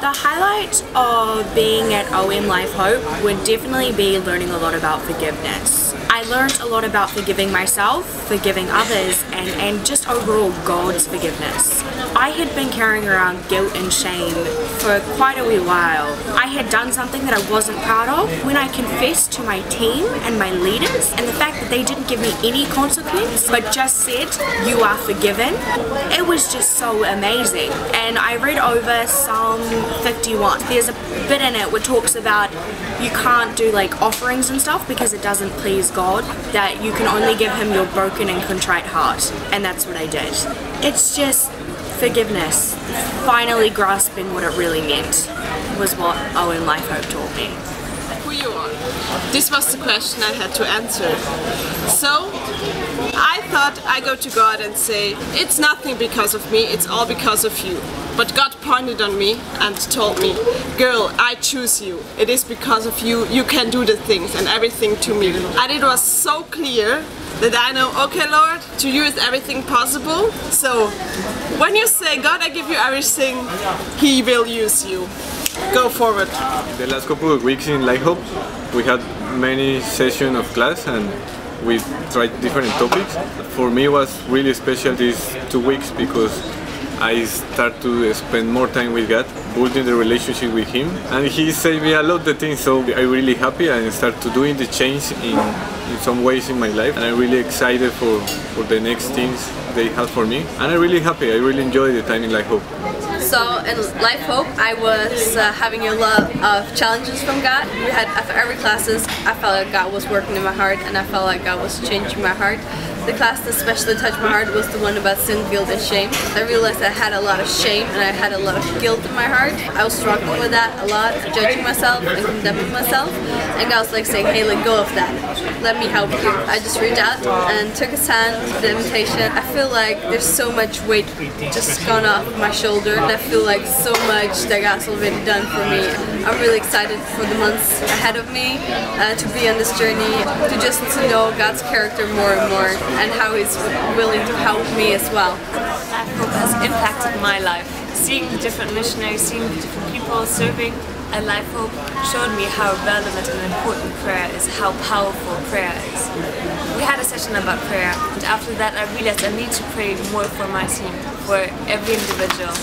The highlight of being at OM LifeHope would definitely be learning a lot about forgiveness. I learned a lot about forgiving myself, forgiving others, and just overall God's forgiveness. I had been carrying around guilt and shame for quite a wee while. I had done something that I wasn't proud of. When I confessed to my team and my leaders, and the fact that they didn't give me any consequence, but just said, "You are forgiven," it was just so amazing. And I read over Psalm 51. There's a bit in it which talks about you can't do like offerings and stuff because it doesn't please God, that you can only give Him your broken and contrite heart, and that's what I did. It's just forgiveness, finally grasping what it really meant, was what OM LifeHope taught me. Who you are? This was the question I had to answer. So I thought I go to God and say, it's nothing because of me, it's all because of you. But God pointed on me and told me, girl, I choose you. It is because of you, you can do the things and everything to me. And it was so clear that I know, okay Lord, to you is everything possible. So when you say, God, I give you everything, He will use you. Go forward. The last couple of weeks in LifeHope, we had many sessions of class and we tried different topics. For me it was really special these 2 weeks because I start to spend more time with God, building the relationship with Him, and He saved me a lot of the things, so I'm really happy and start to doing the change in some ways in my life, and I'm really excited for the next things they have for me, and I'm really happy. I really enjoy the time in LifeHope. So in LifeHope, I was having a lot of challenges from God. We had after every classes, I felt like God was working in my heart, and I felt like God was changing my heart. The class that especially touched my heart was the one about sin, guilt, and shame. I realized I had a lot of shame and I had a lot of guilt in my heart. I was struggling with that a lot, judging myself and condemning myself. And God was like saying, hey, let go of that. Let me help you. I just reached out and took His hand, the invitation. I feel like there's so much weight just gone off my shoulder. And I feel like so much that God's already done for me. I'm really excited for the months ahead of me to be on this journey, to just know God's character more and more, and how He's willing to help me as well. LifeHope has impacted my life. Seeing the different missionaries, seeing the different people serving at LifeHope showed me how relevant and important prayer is, how powerful prayer is. We had a session about prayer, and after that I realized I need to pray more for my team, for every individual.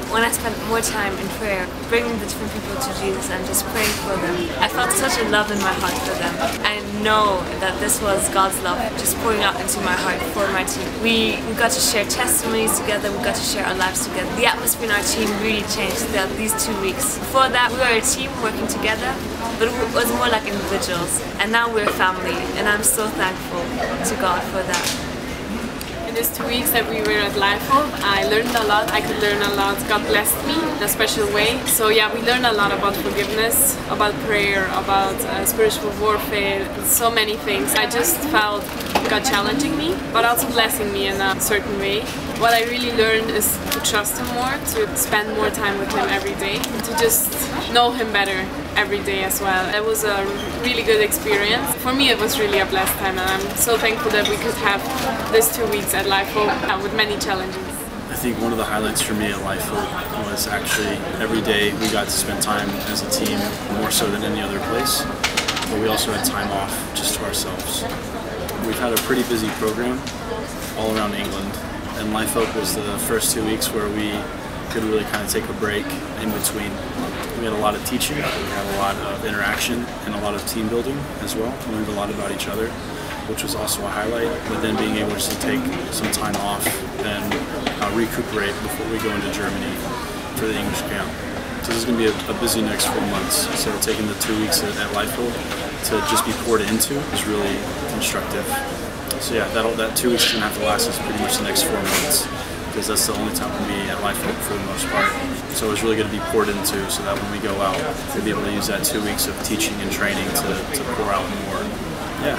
When I spent more time in prayer, bringing the different people to Jesus and just praying for them, I felt such a love in my heart for them. I know that this was God's love just pouring out into my heart for my team. We got to share testimonies together, we got to share our lives together. The atmosphere in our team really changed throughout these 2 weeks. Before that, we were a team working together, but it was more like individuals. And now we're a family, and I'm so thankful to God for that. These 2 weeks that we were at LifeHope, I learned a lot. I could learn a lot. God blessed me in a special way. So yeah, we learned a lot about forgiveness, about prayer, about spiritual warfare, so many things. I just felt God challenging me, but also blessing me in a certain way. What I really learned is to trust Him more, to spend more time with Him every day, to just know Him better every day as well. It was a really good experience. For me it was really a blessed time, and I'm so thankful that we could have these 2 weeks at LifeHope with many challenges. I think one of the highlights for me at LifeHope was actually every day we got to spend time as a team, more so than any other place, but we also had time off just to ourselves. We've had a pretty busy program all around England, and LifeHope was the first 2 weeks where we could really kind of take a break in between. We had a lot of teaching, we had a lot of interaction, and a lot of team building as well. We learned a lot about each other, which was also a highlight, but then being able to take some time off and recuperate before we go into Germany for the English camp. So this is going to be a busy next 4 months, so taking the 2 weeks at LifeHope to just be poured into is really constructive. So yeah, that 2 weeks is going to have to last us pretty much the next 4 months, because that's the only time we'll be at LifeHope for the most part. So it's really going to be poured into so that when we go out, we'll be able to use that 2 weeks of teaching and training to pour out more. Yeah.